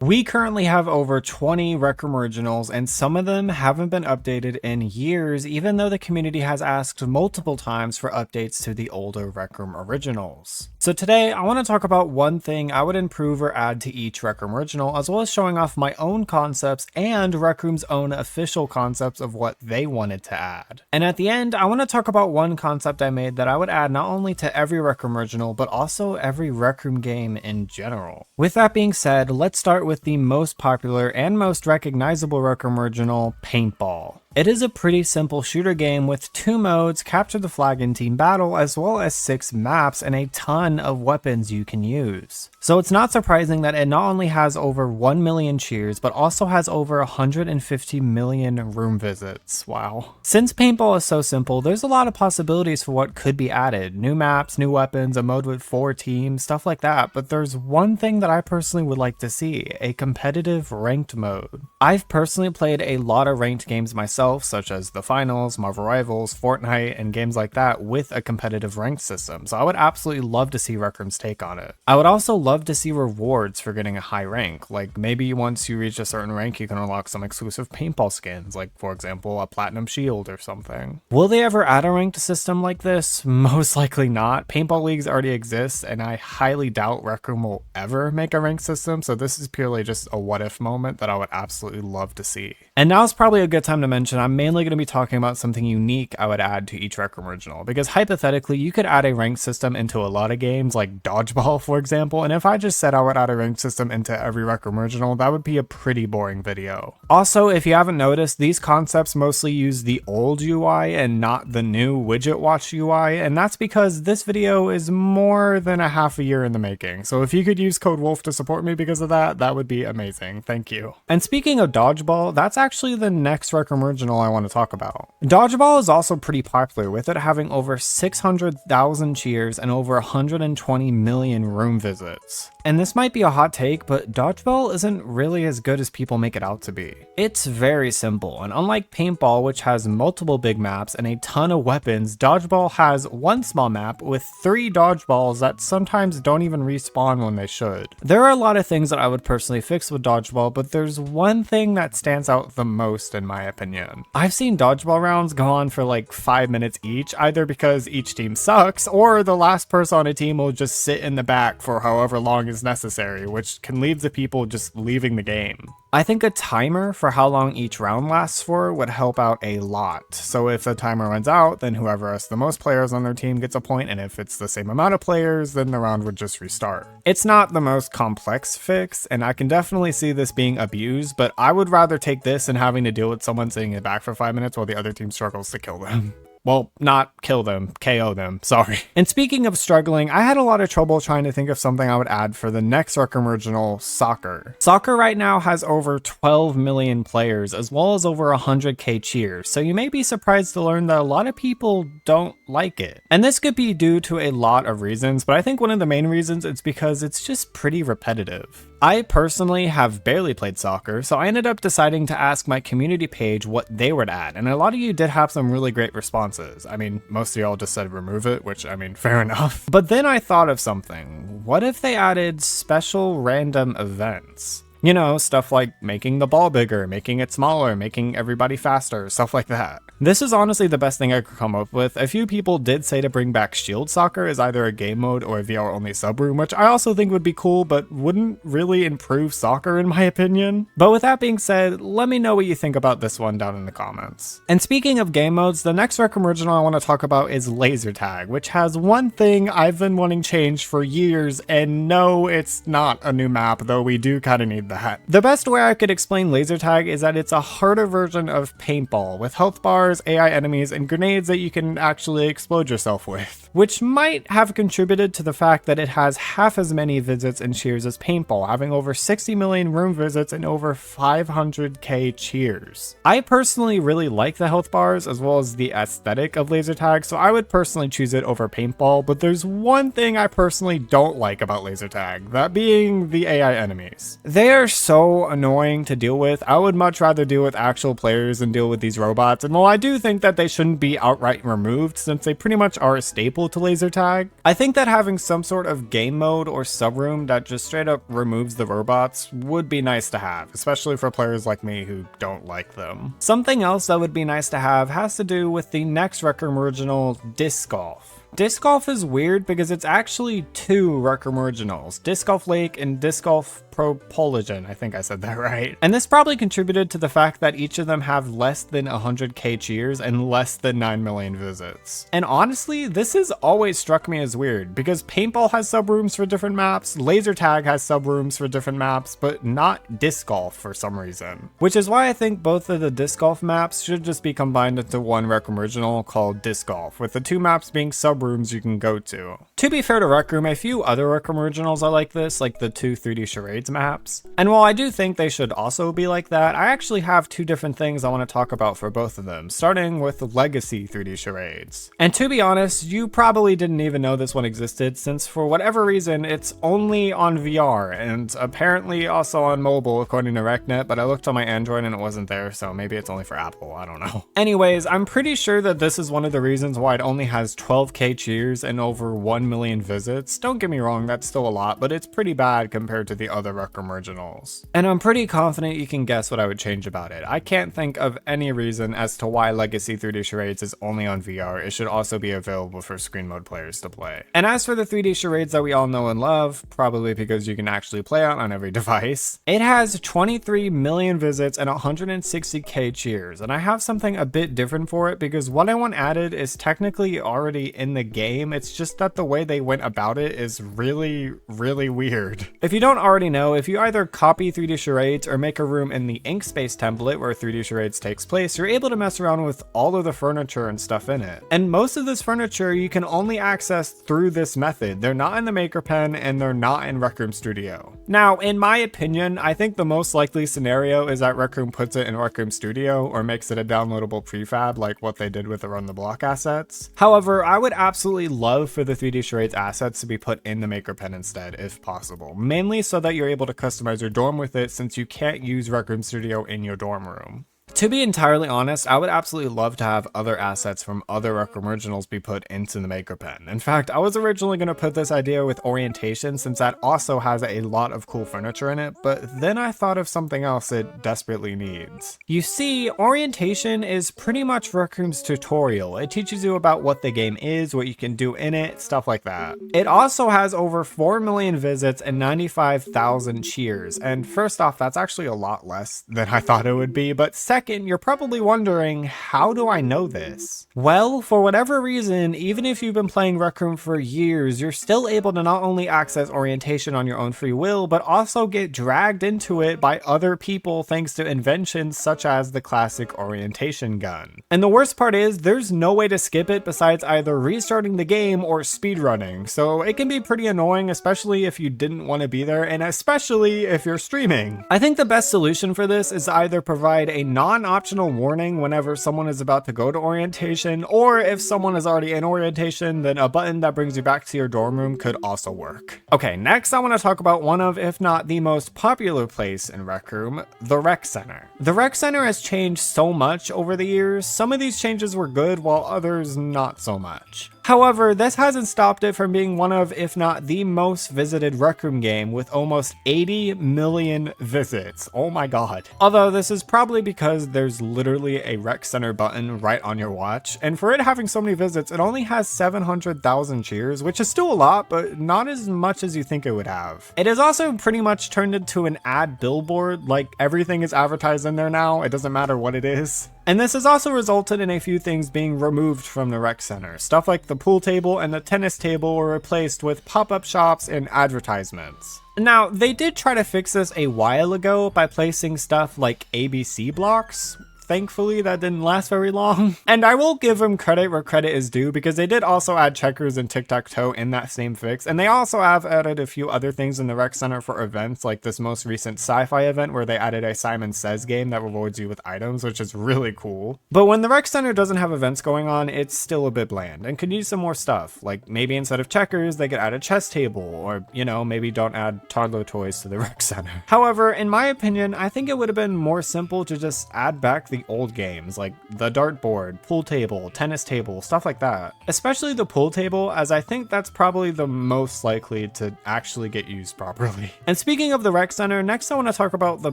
We currently have over 20 Rec Room Originals, and some of them haven't been updated in years, even though the community has asked multiple times for updates to the older Rec Room Originals. So today, I want to talk about one thing I would improve or add to each Rec Room Original, as well as showing off my own concepts and Rec Room's own official concepts of what they wanted to add. And at the end, I want to talk about one concept I made that I would add not only to every Rec Room Original, but also every Rec Room game in general. With that being said, let's start with the most popular and most recognizable Rec Room Original, Paintball. It is a pretty simple shooter game with 2 modes, capture the flag and team battle, as well as 6 maps and a ton of weapons you can use. So it's not surprising that it not only has over 1 million cheers, but also has over 150 million room visits. Wow. Since Paintball is so simple, there's a lot of possibilities for what could be added. New maps, new weapons, a mode with 4 teams, stuff like that. But there's one thing that I personally would like to see, a competitive ranked mode. I've personally played a lot of ranked games myself, such as the Finals, Marvel Rivals, Fortnite, and games like that with a competitive ranked system, so I would absolutely love to see Rec Room's take on it. I would also love to see rewards for getting a high rank, like maybe once you reach a certain rank you can unlock some exclusive paintball skins, like for example a platinum shield or something. Will they ever add a ranked system like this? Most likely not. Paintball leagues already exist, and I highly doubt Rec Room will ever make a ranked system, so this is purely just a what if moment that I would absolutely love to see. And now's probably a good time to mention I'm mainly going to be talking about something unique I would add to each Rec Room Original, because hypothetically you could add a ranked system into a lot of games like Dodgeball for example, and if I just said I would add a ranked system into every Rec Room Original, that would be a pretty boring video. Also, if you haven't noticed, these concepts mostly use the old UI and not the new widget watch UI, and that's because this video is more than a half a year in the making, so if you could use code WOLF to support me because of that, that would be amazing. Thank you. And speaking of Dodgeball, that's actually the next Rec Room Original I want to talk about. Dodgeball is also pretty popular, with it having over 600,000 cheers and over 120 million room visits. And this might be a hot take, but Dodgeball isn't really as good as people make it out to be. It's very simple, and unlike Paintball, which has multiple big maps and a ton of weapons, Dodgeball has one small map with 3 dodgeballs that sometimes don't even respawn when they should. There are a lot of things that I would personally fix with Dodgeball, but there's one thing that stands out the most in my opinion. I've seen Dodgeball rounds go on for like 5 minutes each, either because each team sucks, or the last person on a team will just sit in the back for however long is necessary, which can lead to people just leaving the game. I think a timer for how long each round lasts for would help out a lot. So if the timer runs out, then whoever has the most players on their team gets a point, and if it's the same amount of players, then the round would just restart. It's not the most complex fix, and I can definitely see this being abused, but I would rather take this than having to deal with someone sitting in the back for 5 minutes while the other team struggles to kill them. Well, not kill them, KO them, sorry. And speaking of struggling, I had a lot of trouble trying to think of something I would add for the next Rec Room Original, Soccer. Soccer right now has over 12 million players, as well as over 100k cheers, so you may be surprised to learn that a lot of people don't like it. And this could be due to a lot of reasons, but I think one of the main reasons is because it's just pretty repetitive. I personally have barely played soccer, so I ended up deciding to ask my community page what they would add, and a lot of you did have some really great responses. I mean, most of y'all just said remove it, which I mean, fair enough. But then I thought of something. What if they added special random events? You know, stuff like making the ball bigger, making it smaller, making everybody faster, stuff like that. This is honestly the best thing I could come up with. A few people did say to bring back Shield Soccer as either a game mode or a VR only subroom, which I also think would be cool, but wouldn't really improve soccer in my opinion. But with that being said, let me know what you think about this one down in the comments. And speaking of game modes, the next Rec Room Original I want to talk about is Lasertag, which has one thing I've been wanting changed for years, and no, it's not a new map, though we do kind of need that. The best way I could explain Lasertag is that it's a harder version of Paintball, with health bars, AI enemies, and grenades that you can actually explode yourself with, which might have contributed to the fact that it has half as many visits and cheers as Paintball, having over 60 million room visits and over 500k cheers. I personally really like the health bars as well as the aesthetic of Lasertag, so I would personally choose it over Paintball, but there's one thing I personally don't like about Lasertag, that being the AI enemies. They are they're so annoying to deal with. I would much rather deal with actual players than deal with these robots, and while I do think that they shouldn't be outright removed since they pretty much are a staple to Lasertag, I think that having some sort of game mode or subroom that just straight up removes the robots would be nice to have, especially for players like me who don't like them. Something else that would be nice to have has to do with the next Rec Room original, Disc Golf. Disc Golf is weird because it's actually two Rec Room originals, Disc Golf Lake and Disc Golf Propulsion, I think I said that right. And this probably contributed to the fact that each of them have less than 100k cheers and less than 9 million visits. And honestly, this has always struck me as weird because Paintball has subrooms for different maps, Lasertag has subrooms for different maps, but not Disc Golf for some reason. Which is why I think both of the Disc Golf maps should just be combined into one Rec Room original called Disc Golf, with the two maps being subrooms you can go to. To be fair to Rec Room, a few other Rec Room originals are like this, like the two 3D Charades maps. And while I do think they should also be like that, I actually have two different things I want to talk about for both of them, starting with Legacy 3D Charades. And to be honest, you probably didn't even know this one existed, since for whatever reason, it's only on VR, and apparently also on mobile according to RecNet, but I looked on my Android and it wasn't there, so maybe it's only for Apple, I don't know. Anyways, I'm pretty sure that this is one of the reasons why it only has 12k cheers and over 1 million visits. Don't get me wrong, that's still a lot, but it's pretty bad compared to the other Rec Room originals. And I'm pretty confident you can guess what I would change about it. I can't think of any reason as to why Legacy 3D Charades is only on VR. It should also be available for screen mode players to play. And as for the 3D Charades that we all know and love, probably because you can actually play it on every device, it has 23 million visits and 160k cheers. And I have something a bit different for it because what I want added is technically already in the game. It's just that the way they went about it is really weird. If you don't already know, if you either copy 3D Charades or make a room in the Inkspace template where 3D Charades takes place, you're able to mess around with all of the furniture and stuff in it. And most of this furniture you can only access through this method. They're not in the Maker Pen and they're not in Rec Room Studio. Now, in my opinion, I think the most likely scenario is that Rec Room puts it in Rec Room Studio or makes it a downloadable prefab like what they did with the Run the Block assets. However, I would absolutely love for the 3D Charades assets to be put in the Maker Pen instead, if possible. Mainly so that you're able to customize your dorm with it since you can't use Rec Room Studio in your dorm room. To be entirely honest, I would absolutely love to have other assets from other Rec Room originals be put into the Maker Pen. In fact, I was originally going to put this idea with Orientation since that also has a lot of cool furniture in it, but then I thought of something else it desperately needs. You see, Orientation is pretty much Rec Room's tutorial. It teaches you about what the game is, what you can do in it, stuff like that. It also has over 4 million visits and 95,000 cheers, and first off, that's actually a lot less than I thought it would be, but second, you're probably wondering, how do I know this? Well, for whatever reason, even if you've been playing Rec Room for years, you're still able to not only access Orientation on your own free will, but also get dragged into it by other people thanks to inventions such as the classic Orientation gun. And the worst part is, there's no way to skip it besides either restarting the game or speedrunning, so it can be pretty annoying, especially if you didn't want to be there, and especially if you're streaming. I think the best solution for this is to either provide a non-optional warning whenever someone is about to go to Orientation, or if someone is already in Orientation, then a button that brings you back to your dorm room could also work. Okay, next I want to talk about one of, if not the most popular place in Rec Room, the Rec Center. The Rec Center has changed so much over the years. Some of these changes were good, while others not so much. However, this hasn't stopped it from being one of, if not the most visited Rec Room game with almost 80 million visits. Oh my god. Although this is probably because there's literally a Rec Center button right on your watch, and for it having so many visits, it only has 700,000 cheers, which is still a lot, but not as much as you think it would have. It has also pretty much turned into an ad billboard, like everything is advertised in there now, it doesn't matter what it is. And this has also resulted in a few things being removed from the Rec Center. Stuff like the pool table and the tennis table were replaced with pop-up shops and advertisements. Now, they did try to fix this a while ago by placing stuff like ABC blocks. thankfully that didn't last very long. And I will give them credit where credit is due, because they did also add checkers and tic-tac-toe in that same fix, and they also have added a few other things in the rec center for events, like this most recent sci-fi event where they added a Simon Says game that rewards you with items, which is really cool. But when the rec center doesn't have events going on, it's still a bit bland and could use some more stuff, like maybe instead of checkers they could add a chess table, or you know, maybe don't add toddler toys to the rec center. However, in my opinion, I think it would have been more simple to just add back the old games like the dartboard, pool table, tennis table, stuff like that. Especially the pool table, as I think that's probably the most likely to actually get used properly. And speaking of the rec center, next I want to talk about the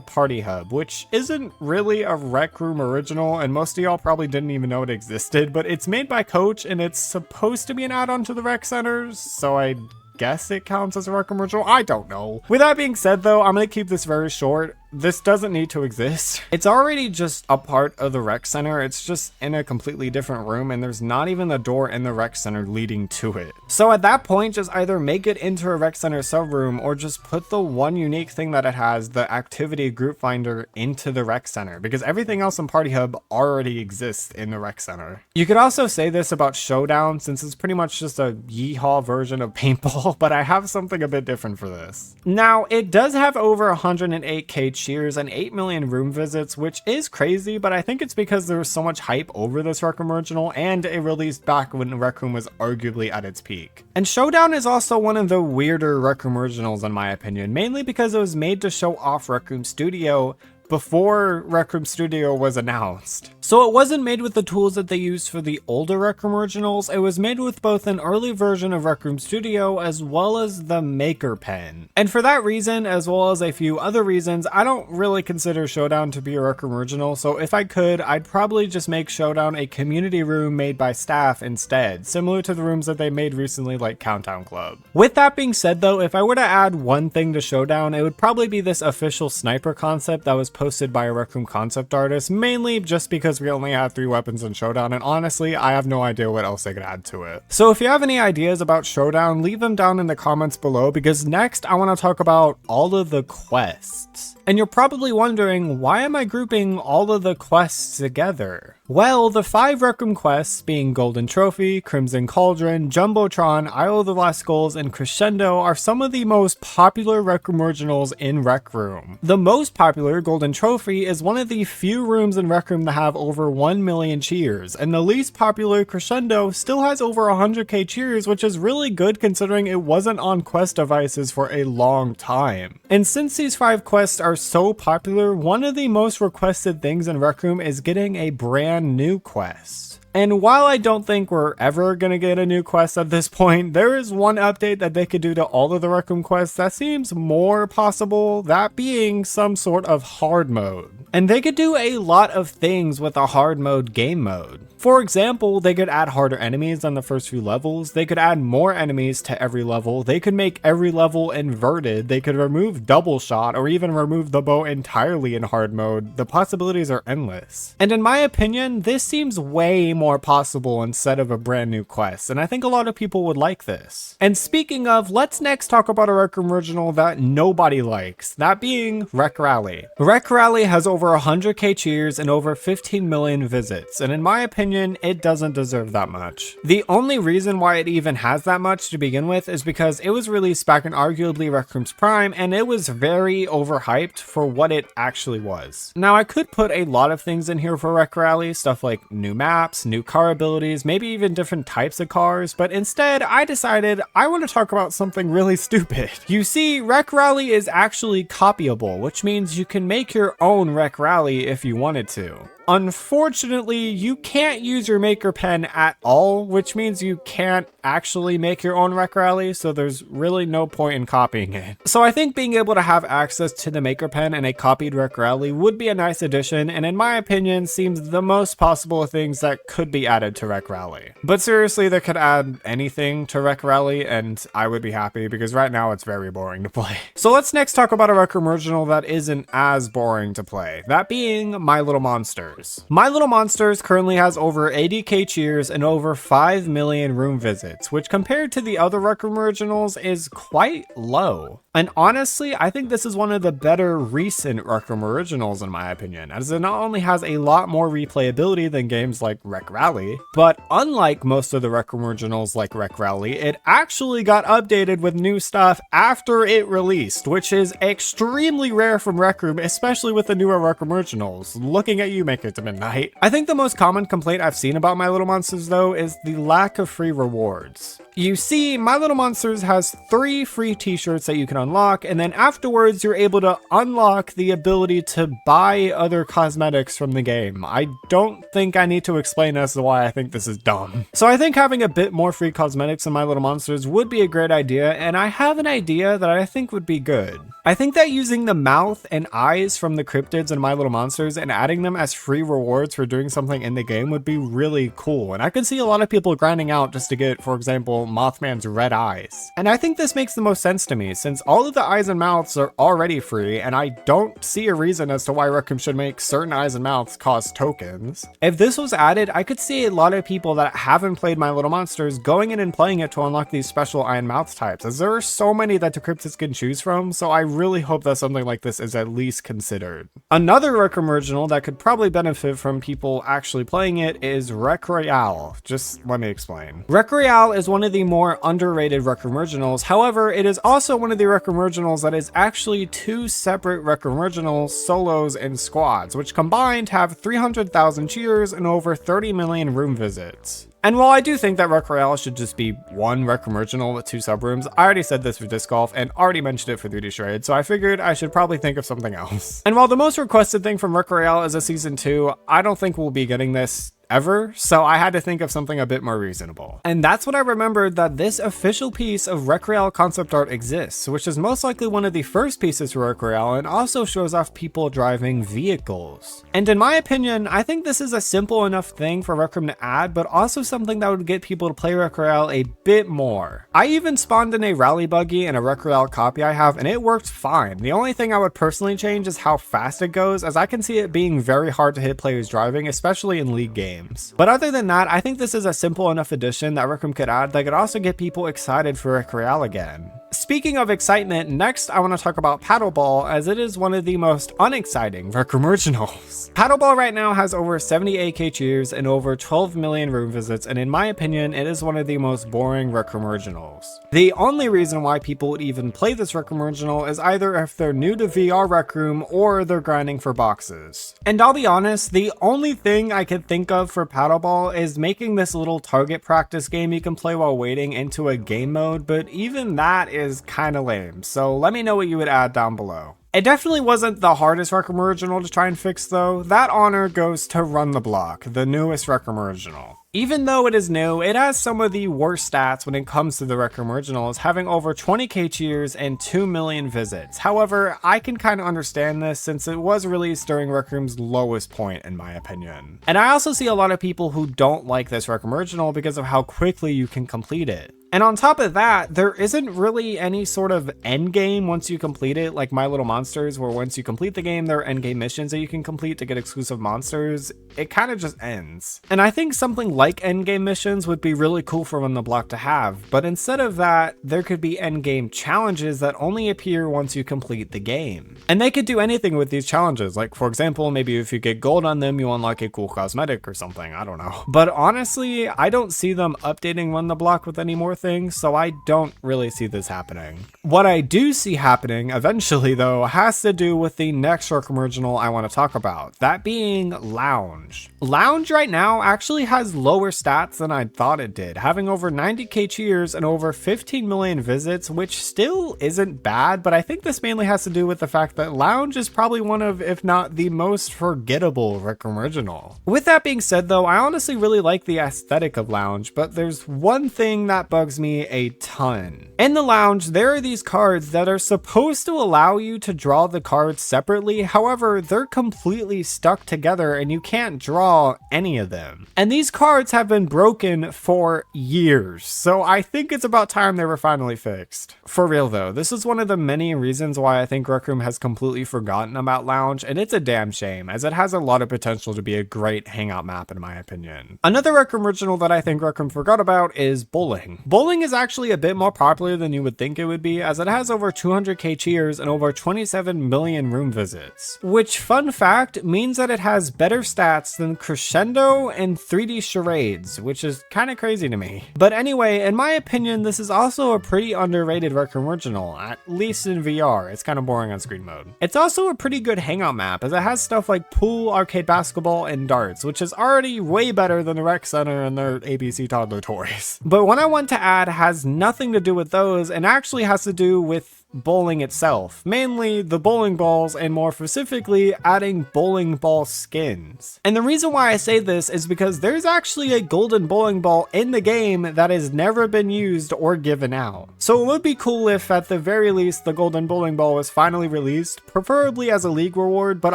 party hub, which isn't really a rec room original, and most of y'all probably didn't even know it existed, but it's made by Coach and it's supposed to be an add-on to the rec centers, so I guess it counts as a rec room original. I don't know. With that being said though, I'm gonna keep this very short. This doesn't need to exist. It's already just a part of the rec center. It's just in a completely different room, and there's not even a door in the rec center leading to it. So at that point, just either make it into a rec center subroom or just put the one unique thing that it has, the activity group finder, into the rec center, because everything else in Party Hub already exists in the rec center. You could also say this about Showdown, since it's pretty much just a yeehaw version of Paintball, but I have something a bit different for this. Now, it does have over 108k cheers and 8 million room visits, which is crazy, but I think it's because there was so much hype over this Rec Room original, and it released back when Rec Room was arguably at its peak. And Showdown is also one of the weirder Rec Room originals in my opinion, mainly because it was made to show off Rec Room Studio before Rec Room Studio was announced. So it wasn't made with the tools that they used for the older Rec Room originals, it was made with both an early version of Rec Room Studio as well as the Maker Pen. And for that reason, as well as a few other reasons, I don't really consider Showdown to be a Rec Room original, so if I could, I'd probably just make Showdown a community room made by staff instead, similar to the rooms that they made recently like Countdown Club. With that being said though, if I were to add one thing to Showdown, it would probably be this official sniper concept that was posted by a Rec Room concept artist, mainly just because we only have 3 weapons in Showdown, and honestly, I have no idea what else they could add to it. So if you have any ideas about Showdown, leave them down in the comments below, because next I want to talk about all of the quests. And you're probably wondering, why am I grouping all of the quests together? Well, the 5 Rec Room quests, being Golden Trophy, Crimson Cauldron, Jumbotron, Isle of the Lost Skulls, and Crescendo, are some of the most popular Rec Room originals in Rec Room. The most popular, Golden Trophy, is one of the few rooms in Rec Room that have over 1 million cheers, and the least popular, Crescendo, still has over 100k cheers, which is really good considering it wasn't on quest devices for a long time. And since these 5 quests are so popular, one of the most requested things in Rec Room is getting a brand new quest. And while I don't think we're ever gonna get a new quest at this point, there is one update that they could do to all of the Rec Room quests that seems more possible, that being some sort of hard mode. And they could do a lot of things with a hard mode game mode. For example, they could add harder enemies on the first few levels, they could add more enemies to every level, they could make every level inverted, they could remove double shot, or even remove the bow entirely in hard mode. The possibilities are endless. And in my opinion, this seems way more possible instead of a brand new quest, and I think a lot of people would like this. And speaking of, let's next talk about a Rec Room original that nobody likes, that being Rec Rally. Rec Rally has over 100k cheers and over 15 million visits, and in my opinion, it doesn't deserve that much. The only reason why it even has that much to begin with is because it was released back in arguably Rec Room's prime, and it was very overhyped for what it actually was. Now, I could put a lot of things in here for Rec Rally, stuff like new maps, new car abilities, maybe even different types of cars, but instead I decided I want to talk about something really stupid. You see, Rec Rally is actually copyable, which means you can make your own Rec Rally if you wanted to. Unfortunately, you can't use your Maker Pen at all, which means you can't actually make your own Rec Rally, so there's really no point in copying it. So I think being able to have access to the Maker Pen and a copied Rec Rally would be a nice addition, and in my opinion, seems the most possible of things that could be added to Rec Rally. But seriously, they could add anything to Rec Rally, and I would be happy, because right now it's very boring to play. So let's next talk about a Rec Room original that isn't as boring to play, that being My Little Monsters. cheers. My Little Monsters currently has over 80k cheers and over 5 million room visits, which compared to the other Rec Room originals is quite low. And honestly, I think this is one of the better recent Rec Room originals in my opinion, as it not only has a lot more replayability than games like Rec Rally, but unlike most of the Rec Room originals like Rec Rally, it actually got updated with new stuff after it released, which is extremely rare from Rec Room, especially with the newer Rec Room originals. Looking at you, Make It to Midnight. I think the most common complaint I've seen about My Little Monsters though is the lack of free rewards. You see, My Little Monsters has 3 free t-shirts that you can unlock, and then afterwards you're able to unlock the ability to buy other cosmetics from the game. I don't think I need to explain as to why I think this is dumb. So I think having a bit more free cosmetics in My Little Monsters would be a great idea, and I have an idea that I think would be good. I think that using the mouth and eyes from the cryptids in My Little Monsters and adding them as free rewards for doing something in the game would be really cool, and I could see a lot of people grinding out just to get, for example, Mothman's red eyes. And I think this makes the most sense to me, since all of the eyes and mouths are already free, and I don't see a reason as to why Rec Room should make certain eyes and mouths cost tokens. If this was added, I could see a lot of people that haven't played My Little Monsters going in and playing it to unlock these special eye and mouth types, as there are so many that the cryptids can choose from, so I really hope that something like this is at least considered. Another Rec Room original that could probably benefit from people actually playing it is Royale. Just let me explain. Royale is one of the more underrated Rec Room originals. However, it is also one of the Rec Room originals that is actually 2 separate Rec Room originals, solos, and squads, which combined have 300,000 cheers and over 30 million room visits. And while I do think that Royale should just be one Rec Room original with 2 subrooms, I already said this for Disc Golf and already mentioned it for 3D Charades, so I figured I should probably think of something else. And while the most requested thing from Royale is a Season 2, I don't think we'll be getting this ever, so I had to think of something a bit more reasonable. And that's when I remembered that this official piece of Royale concept art exists, which is most likely one of the first pieces for Royale and also shows off people driving vehicles. And in my opinion, I think this is a simple enough thing for Rec Room to add, but also something that would get people to play Royale a bit more. I even spawned in a rally buggy and a Royale copy I have, and it worked fine. The only thing I would personally change is how fast it goes, as I can see it being very hard to hit players driving, especially in league games. But other than that, I think this is a simple enough addition that Rec Room could add that could also get people excited for Royale again. Speaking of excitement, next I want to talk about Paintball, as it is one of the most unexciting Rec Room originals. Paintball right now has over 78k cheers and over 12 million room visits, and in my opinion, it is one of the most boring Rec Room originals. The only reason why people would even play this Rec Room original is either if they're new to VR Rec Room or they're grinding for boxes. And I'll be honest, the only thing I could think of for Paintball is making this little target practice game you can play while waiting into a game mode, but even that is kinda lame, so let me know what you would add down below. It definitely wasn't the hardest Rec Room original to try and fix though. That honor goes to Run the Block, the newest Rec Room original. Even though it is new, it has some of the worst stats when it comes to the Rec Room originals, having over 20k cheers and 2 million visits. However, I can kind of understand this since it was released during Rec Room's lowest point in my opinion. And I also see a lot of people who don't like this Rec Room original because of how quickly you can complete it. And on top of that, there isn't really any sort of end game once you complete it, like My Little Monsters, where once you complete the game, there are end game missions that you can complete to get exclusive monsters. It kind of just ends. And I think something like end game missions would be really cool for Run the Block to have, but instead of that, there could be end game challenges that only appear once you complete the game. And they could do anything with these challenges, like for example, maybe if you get gold on them, you unlock a cool cosmetic or something, I don't know. But honestly, I don't see them updating Run the Block with any more things, so I don't really see this happening. What I do see happening eventually though has to do with the next Rec Room original I want to talk about, that being Lounge. Lounge right now actually has lower stats than I thought it did, having over 90k cheers and over 15 million visits, which still isn't bad, but I think this mainly has to do with the fact that Lounge is probably one of, if not the most forgettable Rec Room original. With that being said though, I honestly really like the aesthetic of Lounge, but there's one thing that bugs me a ton. In the Lounge, there are these cards that are supposed to allow you to draw the cards separately, however, they're completely stuck together and you can't draw any of them. And these cards parts have been broken for years, so I think it's about time they were finally fixed. For real though, this is one of the many reasons why I think Rec Room has completely forgotten about Lounge, and it's a damn shame, as it has a lot of potential to be a great hangout map in my opinion. Another Rec Room original that I think Rec Room forgot about is Bowling. Bowling is actually a bit more popular than you would think it would be, as it has over 200k cheers and over 27 million room visits. Which, fun fact, means that it has better stats than Crescendo and 3D Charades, which is kind of crazy to me. But anyway, in my opinion, this is also a pretty underrated Rec Room original, at least in VR. It's kind of boring on screen mode. It's also a pretty good hangout map, as it has stuff like pool, arcade basketball, and darts, which is already way better than the Rec Center and their ABC toddler toys. But what I want to add has nothing to do with those, and actually has to do with bowling itself, mainly the bowling balls, and more specifically adding bowling ball skins. And the reason why I say this is because there's actually a golden bowling ball in the game that has never been used or given out. So it would be cool if at the very least the golden bowling ball was finally released, preferably as a league reward, but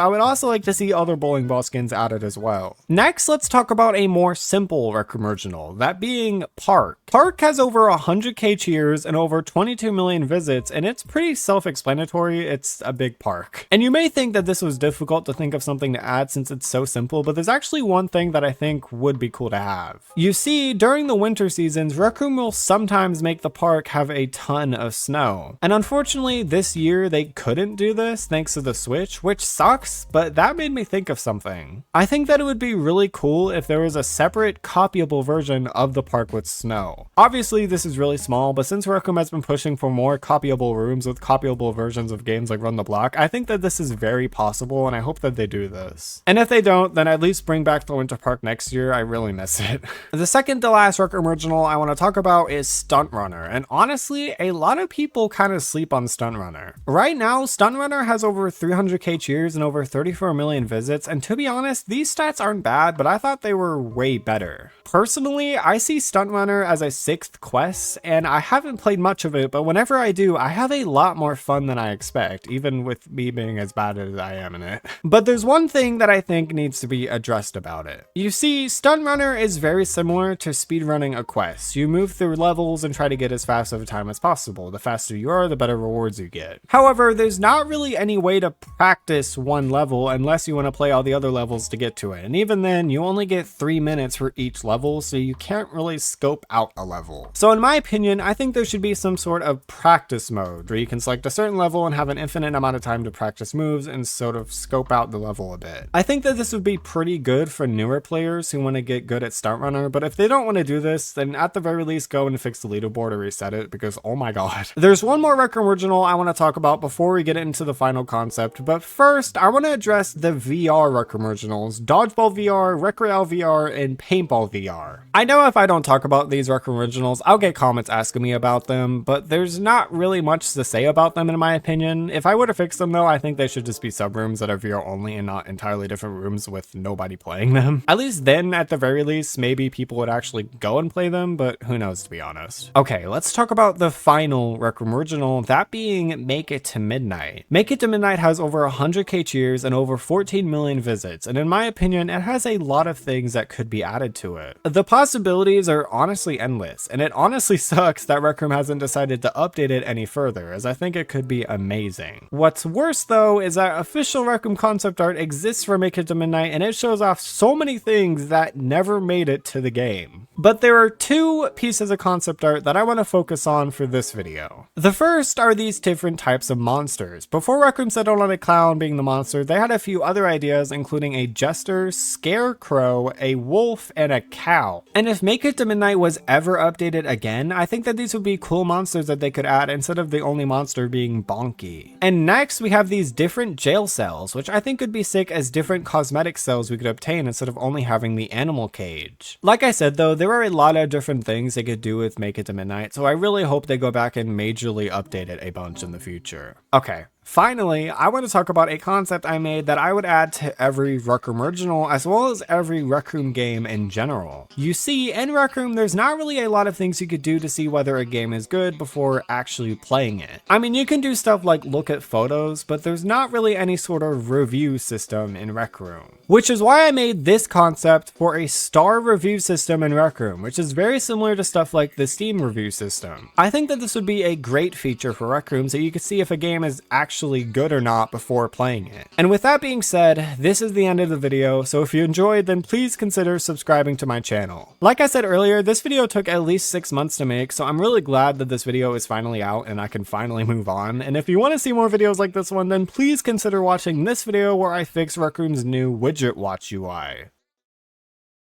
I would also like to see other bowling ball skins added as well. Next, let's talk about a more simple Rec Room original, that being Park. Park has over 100k cheers and over 22 million visits, and it's pretty self-explanatory. It's a big park. And you may think that this was difficult to think of something to add since it's so simple, but there's actually one thing that I think would be cool to have. You see, during the winter seasons, Rec Room will sometimes make the park have a ton of snow. And unfortunately, this year they couldn't do this thanks to the Switch, which sucks, but that made me think of something. I think that it would be really cool if there was a separate copyable version of the park with snow. Obviously, this is really small, but since Rec Room has been pushing for more copyable rooms with copyable versions of games like Run the Block, I think that this is very possible, and I hope that they do this. And if they don't, then at least bring back the Winter Park next year. I really miss it. The second to last Rec Room original I want to talk about is Stuntrunner, and honestly, a lot of people kind of sleep on Stuntrunner. Right now, Stuntrunner has over 300k cheers and over 34 million visits, and to be honest, these stats aren't bad, but I thought they were way better. Personally, I see Stuntrunner as a 6th quest, and I haven't played much of it, but whenever I do, I have a lot more fun than I expect, even with me being as bad as I am in it. But there's one thing that I think needs to be addressed about it. You see, Stuntrunner is very similar to speedrunning a quest. You move through levels and try to get as fast of a time as possible. The faster you are, the better rewards you get. However, there's not really any way to practice one level unless you want to play all the other levels to get to it. And even then, you only get 3 minutes for each level, so you can't really scope out a level. So in my opinion, I think there should be some sort of practice mode where you can select a certain level and have an infinite amount of time to practice moves and sort of scope out the level a bit. I think that this would be pretty good for newer players who want to get good at Stuntrunner, but if they don't want to do this, then at the very least go and fix the leaderboard or reset it, because oh my god. There's one more Rec Room original I want to talk about before we get into the final concept, but first I want to address the VR Rec Room originals, Dodgeball VR, Royale VR, and Paintball VR. I know if I don't talk about these Rec Room originals, I'll get comments asking me about them, but there's not really much to say about them in my opinion. If I were to fix them though, I think they should just be subrooms that are VR only and not entirely different rooms with nobody playing them. At least then, at the very least, maybe people would actually go and play them, but who knows, to be honest. Okay, let's talk about the final Rec Room original, that being Make It to Midnight. Make It to Midnight has over 100k cheers and over 14 million visits, and in my opinion, it has a lot of things that could be added to it. The possibilities are honestly endless, and it honestly sucks that Rec Room hasn't decided to update it any further, as I think it could be amazing. What's worse though is that official Rec Room concept art exists for Make It to Midnight, and it shows off so many things that never made it to the game. But there are two pieces of concept art that I want to focus on for this video. The first are these different types of monsters. Before Rec Room settled on a clown being the monster, they had a few other ideas, including a jester, scarecrow, a wolf, and a cow. And if Make It to Midnight was ever updated again, I think that these would be cool monsters that they could add instead of the only monster being Bonky. And next we have these different jail cells, which I think could be sick as different cosmetic cells we could obtain instead of only having the animal cage. Like I said though, there are a lot of different things they could do with Make It to Midnight, so I really hope they go back and majorly update it a bunch in the future. Okay, Finally, I want to talk about a concept I made that I would add to every Rec Room original as well as every Rec Room game in general. You see, in Rec Room, there's not really a lot of things you could do to see whether a game is good before actually playing it. I mean, you can do stuff like look at photos, but there's not really any sort of review system in Rec Room. Which is why I made this concept for a star review system in Rec Room, which is very similar to stuff like the Steam review system. I think that this would be a great feature for Rec Room so you can see if a game is actually good or not before playing it. And with that being said, this is the end of the video, so if you enjoyed, then please consider subscribing to my channel. Like I said earlier, this video took at least 6 months to make, so I'm really glad that this video is finally out and I can finally move on. And if you want to see more videos like this one, then please consider watching this video where I fix Rec Room's new widget watch UI.